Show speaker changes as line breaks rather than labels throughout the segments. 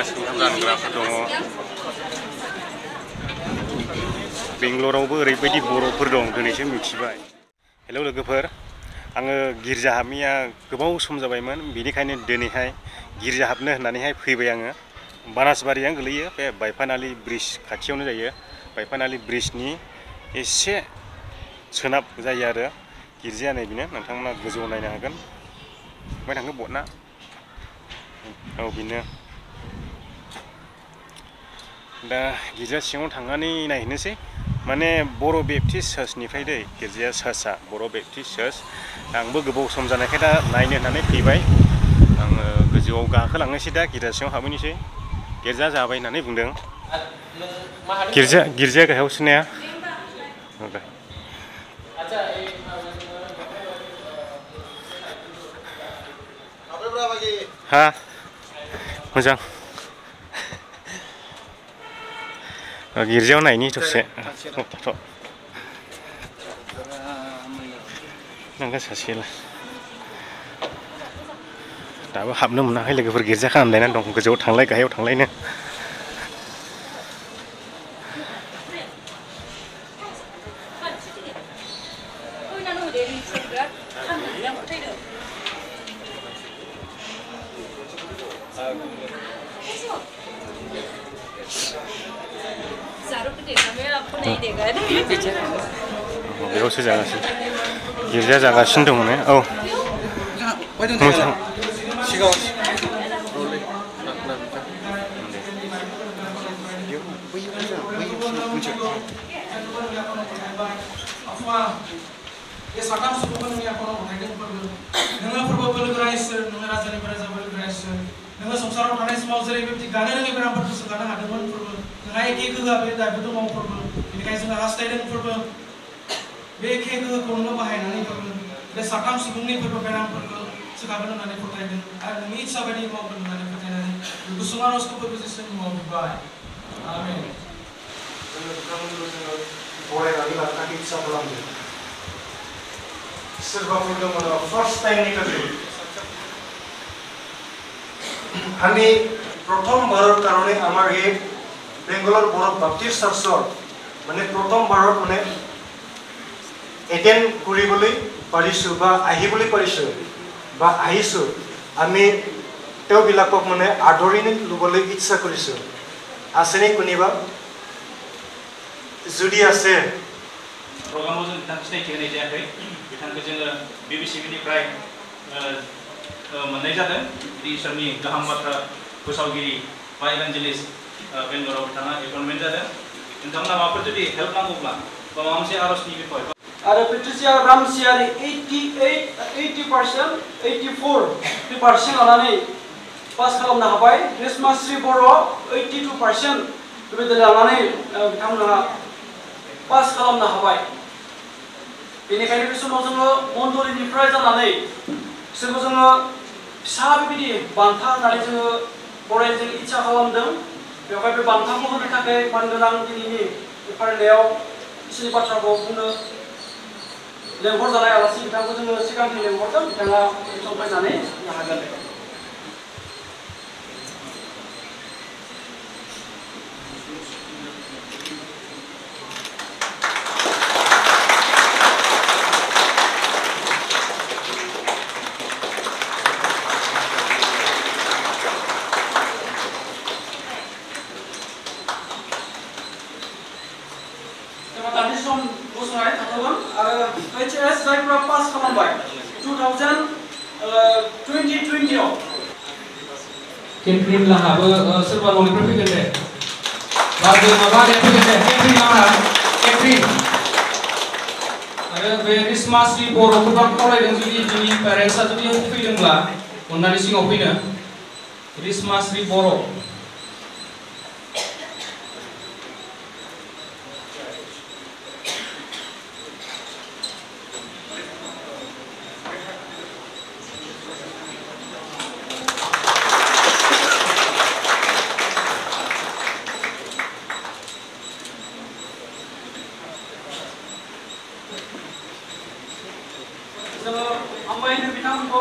गासिबो रानग्राफोर दङ बेंगलरावबो ओरैबायदि बर'फोर दं दिनैसो मिथिबाय हेलौ लोगोफोर आङो गिर्जा हाबैया गोबाव सम जाबायमोन बेनिखायनो दिनैहाय गिर्जा हाबनो होननानैहाय फैबाय आङो बानासबारियानो गोलैयो बे बायफानालि ब्रिज खाथियावनो जायो बायफानालि ब्रिजनि एसे सोनाब जायो आरो गिर्जाया नै बेनो नोंथांमोना गोजौआव नायनो हागोन ओमफ्राय थाङो बटना औ बेनो दा गिर्जा सिङाव थांनानै नायहैनोसै माने बर' बेप्टिस्ट चार्चनिफ्राय दै गिर्जाया चार्चआ बर' बेप्टिस्ट चार्च आंबो गोबाव सम जानायखाय दा नायनो होननानै फैबाय आङो गोजौआव गाखोलांनोसै दा गिर्जा सिङाव हाबहैनोसै गिर्जा जाबाय होननानै बुंदों गिर्जाया गाहायावसो ने हा मोजां गिर्जायाव नायनि दसे नोंगा सासेला दाबो हाबनो मोनाखै लोगोफोर गिर्जाखौ आन्दायनानै दं गोजौआव थांलाय गाहायाव थांलायनो बेयावसो जागासिनो गिर्जा जागासिनो दङ ने औ मोजां
ये साताम सुबुंफोर नोंनि आखराव गथायदों फोरबो नोङो फोरबो बोलोगोरा इसोर नोङो राजानिफ्राय राजा बोलोगोरा इसोर नोङो संसाराव थानाय समाव जेरै बेबायदि गानो रोङै बेरामफोरखौ सोखानो हादोंमोन फोरबो नोंहा एखे गोहोआ बे दाबो दङ फोरबो बेनिखायनो जोङो हास्थायदों फोरबो बे एखे गोहोखौ नोङो बाहायनानै फोरबो बे साताम सुबुंनि फोरबो बेरामफोरखौ सोखागोन होननानै फोथायदों आरो नोंनि इच्छा बायदि मावगोन होननानै फोथायनानै गुसुं आर'जखौ फोरबो जिसुनि मुङाव बिबाय आमेन जोङो बिथांमोनखौ जोङो बरायनानै लानो थाखाय इच्छा खालामदों सोरबाफोर दङ फार्स्ट टाइमनि थाखाय আমি প্রথমবারের কারণে আমার এই বেঙ্গলোর বড় বাপ্টিস্ট চার্চৰ মানে প্ৰথমবাৰত মানে এটেন্ড কৰিবলৈ পাৰিছোঁ বা আহিবলৈ পাৰিছোঁ বা আহিছোঁ আমি তেওঁবিলাকক মানে আদৰি ল'বলৈ ইচ্ছা কৰিছোঁ আছেনে কোনোবা যদি আছে
प्रग्रामाव जों बिथांखौ सिनायथि होनाय जायाखै बिथांखौ जोङो बिबिसिबिनिफ्राय मोननाय जादों इसोरनि गाहाम बाथ्रा फोसावगिरि बा इभान्जेलिस्ट बेंगलराव बिथाङा एपइन्टमेन्ट जादों नोंथांमोना माबाफोर जुदि हेल्प नांगौब्ला बा माबा मोनसे आर'जनि बिखय
आरो पेट्रिसिया रामसियारि 84% लानानै पास खालामनो हाबाय क्रिसमासश्री बर' 82% बेबायदि लानानै बिथांमोनहा पास खालामनो हाबाय बेनिखायनो बे समाव जोङो मण्डलिनिफ्राय जानानै बिसोरखौ जोङो फिसा बेबायदि बान्था होननानै जोङो बरायनो इच्छा खालामदों बेवहाय बे बान्थाखौ होनो थाखाय मानगोनां दिनैनि फारिलाइयाव इसोरनि बाथ्राखौ बुंनो लेंहरजानाय आलासि बिथांखौ जोङो सिगांथिं लेंहरदों बिथाङा संफैनानै हागोन HS जायफ्रा पास खालामबाय 2020 आव
केन्ट्रिन लाहाबो सोरबा न'निफ्राय फैगोन दे लाबो माबा दे फैगोन दे केन्ट्रिन लाहा केन्ट्रिन आरो बे क्रिसमासनि बर'खौ आं खावलायदों जुदि जोंनि पेरेन्टसा जुदि फैदोंब्ला अननानै सिगाङाव फैनो क्रिसमासनि बर'
Ambahin bilang ko.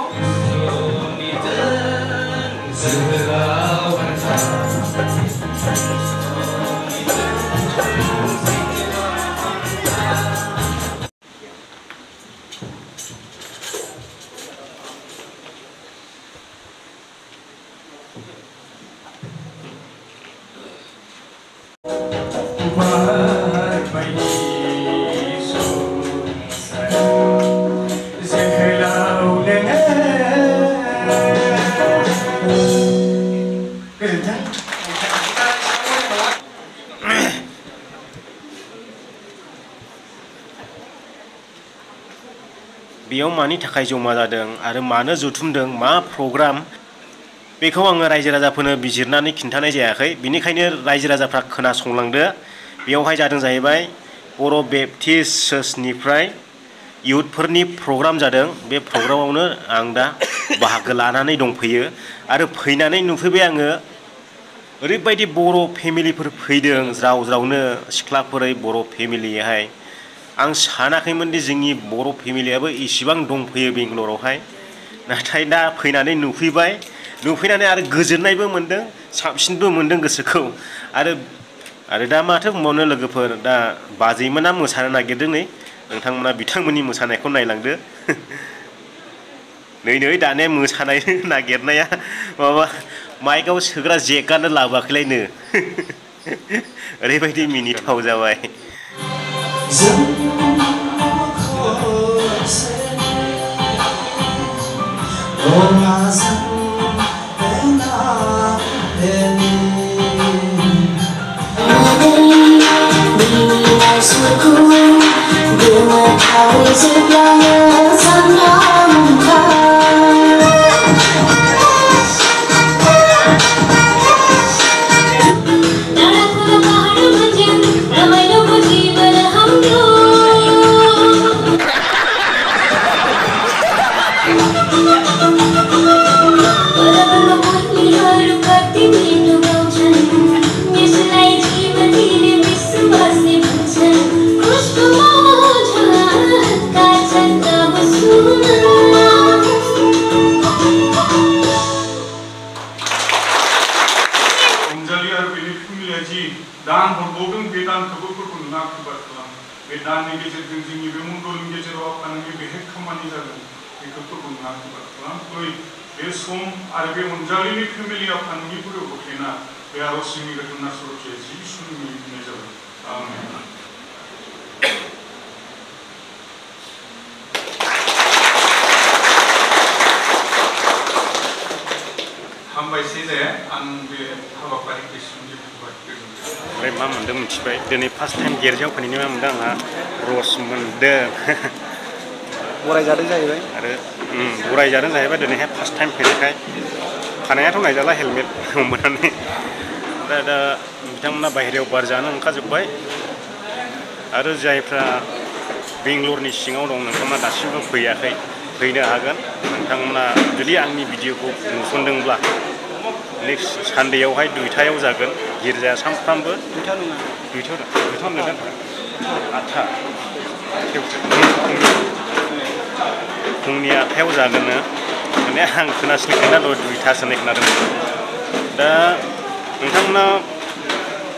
बेयाव मानि थाखाय जमा जादों आरो मानो जुथुमदों मा प्रग्राम बेखौ आङो रायजो राजाफोरनो बिजिरनानै खिन्थानाय जायाखै बिनिखायनो रायजो राजाफ्रा खोनासंलांदो बेयावहाय जादों जाहैबाय बर' बेप्टिस्ट चार्चनिफ्राय इयुथफोरनि प्रग्राम जादों बे प्रग्रामावनो आं दा बाहागो लानानै दंफैयो आरो फैनानै नुफैबाय आङो ओरैबायदि बर' फेमिलिफोर फैदों ज्राव ज्रावनो सिख्लाफोरै बर' फेमिलियाहाय आं सानाखैमोन दि जोंनि बर' फेमिलियाबो इसिबां दंफैयो बेंगलरावहाय नाथाय दा फैनानै नुफैनानै आरो गोजोननायबो मोनदों साबसिनबो मोनदों गोसोखौ आरो दा माथो बुंबावनो लोगोफोर दा बाजैमोना मोसानो नागिरदों नै नोंथांमोना बिथांमोननि मोसानायखौ नायलांदो नै दाने मोसानाय नागिरनाया माबा माइकआव सोग्रा जेकआनो लाबोआखैलायनो ओरैबायदि मिनिथाव जाबाय
दान हरबावदों बे दानखौबो नोंहा आशीर्बाद खालाम बे दाननि गेजेरजों जोंनि बे मण्डलनि गेजेराव नोंनि बेहाय खामानि जागोन बेखौ नोंहा आशीर्बाद खालाम फै बे सम आरो बे अनजालिनि फेमिलियाव नोंनिफोरखौ गथायना बे आर'जनि गोथार सर'थिया जिसुनि मुङै बुंनाय जाबाय आमेन हामबायसै दे आं बे हाबाफारिखौ सोंजोबबाय
ओमफ्राय मा मोन्दों मिथिबाय दिनै फार्स्ट टाइम गिर्जायाव फैनायनि मा मोन्दों आंहा रस मोन्दों
बरायजादों जाहैबाय
आरो बरायजादों जाहैबाय दिनैहाय फार्स्ट टाइम फैनायखाय खानायाथ' नायजाला हेलमेट मोननानै दा बिथांमोना बाहेरायाव बार जानो ओंखारजोब्बाय आरो जायफ्रा बेंगलरनि सिङाव दं नोंथांमोना दासिमबो फैयाखै फैनो हागोन नोंथांमोना जुदि आंनि भिडिअखौ नुसनदोंब्ला नेक्स्ट सानडेयावहाय 2टायाव जागोन गिर्जाया सानफ्रामबो
2टा नङा
2टायाव नुदों 8टा फुंनि 8टायाव जागोन माने आं खोनासंनायना 2टासो होननाय खोनादोंमोन दा नोंथांमोना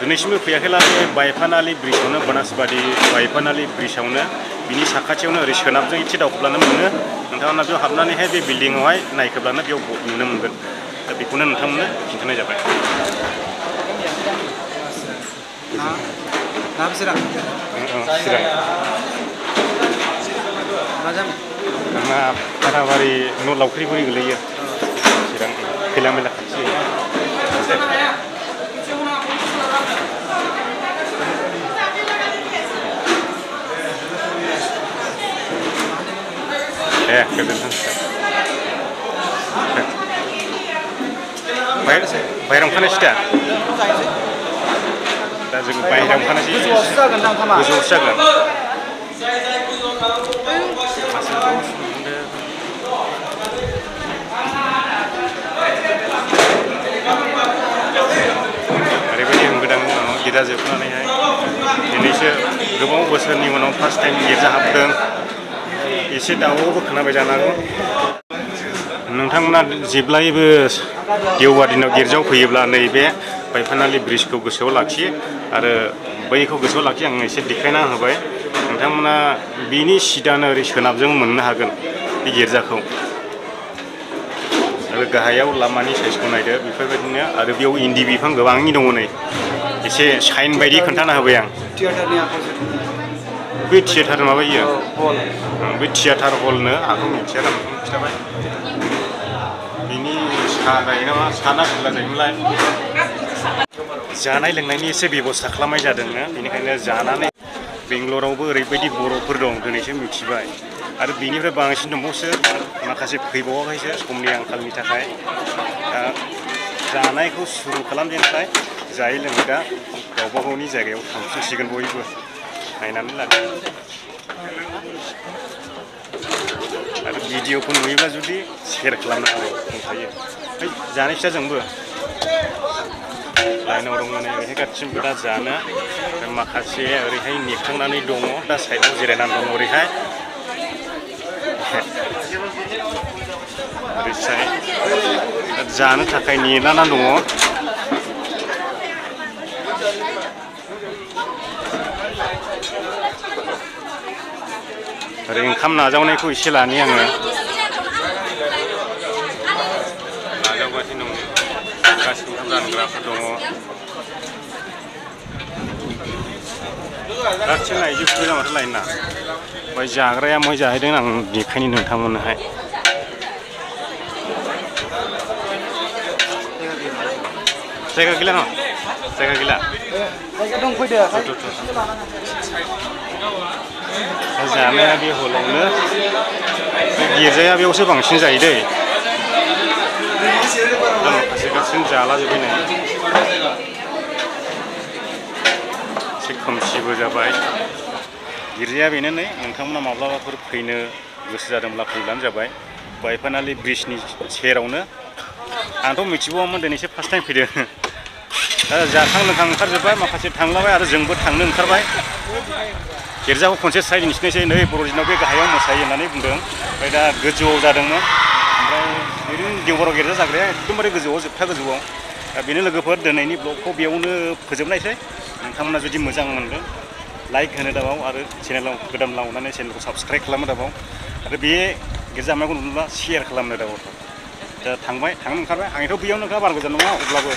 दिनैसिमबो फैयाखैब्ला बे बायफानालि ब्रिजआवनो बनासबादि बायफानालि ब्रिजआवनो बिनि साखाथियावनो ओरै सोनाबजों एसे दावखोब्लानो मोनो नोंथांमोना बेयाव हाबनानैहाय बे बिल्डिंआवहाय नायखोब्लानो बेयाव नुनो मोनगोन दा बेखौनो नोंथांमोननो खिन्थानाय जाबाय आंना फाथाबारि न' लावख्रिगुरि गोलैयो चिरां खैला मैला खाथि बाहेरायाव ओंखारनायसै दा जों बाहेरायाव ओंखारनायसै गोजौआवसो जागोन ओरैबायदि होंगो दोंगो उनाव गिर्जा जोबनानैहाय दिनैसो गोबाव बोसोरनि उनाव फार्स्ट टाइम गिर्जा हाबदों एसे दावरावबो खोनाबाय जानो हागौ नोंथांमोना जेब्लायबो देवबार दिनाव गिर्जायाव फैयोब्ला नैबे बायफानालि ब्रिजखौ गोसोआव लाखियो आरो बैखौ गोसोआव लाखि आं एसे देखायना होबाय नोंथांमोना बिनि सिदानो ओरै सोनाबजों मोननो हागोन बे गिर्जाखौ आरो गाहायाव लामानि साइजखौ नायदो बेफोरबायदिनो आरो बेयाव इन्दि बिफां गोबांनि दङ नै एसे साइन बायदि खोन्थाना होबाय आं बे थियेटार माबायो बे थियेटार हलनो आंखौ मिथिया नामा खिथाबाय बिनि सा जायो नामा साना खोला जायोमोनलाय जानाय लोंनायनि एसे बेब'स्था खालामनाय जादोंनो बेनिखायनो जानानै बेंगलरावबो ओरैबायदि बर'फोर दं दिनैसो मिथिबाय आरो बेनिफ्राय बांसिन दंबावसो माखासे फैबावाखैसो समनि आंखालनि थाखाय जानायखौ सुरु खालामजेनबाय जायै लोङै दा गावबा गावनि जायगायाव थांफिनसिगोन बयबो नायनानै लादो आरो भिडिअखौ नुयोब्ला जुदि शेयार खालामनो हाबाय दंखायो जानाय फिसा जोंबो लाइनाव दङ नै ओरैहाय गासिबो दा जानो माखासे ओरैहाय नेखांनानै दङ दा साइडआव जिरायनानै दङ ओरैहाय ओरैहाय जानो थाखाय नेनानै दङ ओरै ओंखाम नाजावनायखौ एसे लानि आङो नाजावगासिनो दङ गासिबो ओंखाम रानग्राफोर दङ गासिबो आइजोफोर जामाथ' लायना ओमफ्राय जाग्राया मै जाहैदों आं देखायनि नोंथांमोननोहाय जायगा गैला न जायगा गैला
जायगा दं फैदो
जानाया बे हलावनो गिर्जाया बेयावसो बांसिन जायो दै माखासे गासिबो जालाजोब्बाय नै एसे खोमसिबो जाबाय गिर्जाया बेनो नै नोंथांमोना माब्लाबाफोर फैनो गोसो जादोंब्ला फैब्लानो जाबाय बायफानालि ब्रिजनि सेरावनो आंथ' मिथिबावामोन दिनैसो फार्स्ट टाइम फैदों दा जाखां लोंखां ओंखारजोब्बाय माखासे थांलाबाय आरो जोंबो थांनो ओंखारबाय गिर्जाखौ खनसे साइड दिन्थिनोसै नै बर'दिनाव बे गाहायाव मोसायो होननानै बुंदों ओमफ्राय दा गोजौआव जादोंमोन ओमफ्राय ओरैनो देवबाराव गिर्जा जाग्राया एकदमबारे गोजौआव जोबथा गोजौआव दा बेनो लोगोफोर दिनैनि ब्लगखौ बेयावनो फोजोबनायसै नोंथांमोना जुदि मोजां मोनदों लाइक होनो दाबाव आरो चेनेलाव गोदान लावनानै चेनेलखौ साबस्क्राइब खालामनो दाबाव आरो बे गिर्जा हाबनायखौ नुब्ला शेयार खालामनो दाबाव दा थांनो ओंखारबाय आंथ' बेयावनो बारा गोजान नङा अब्लाबो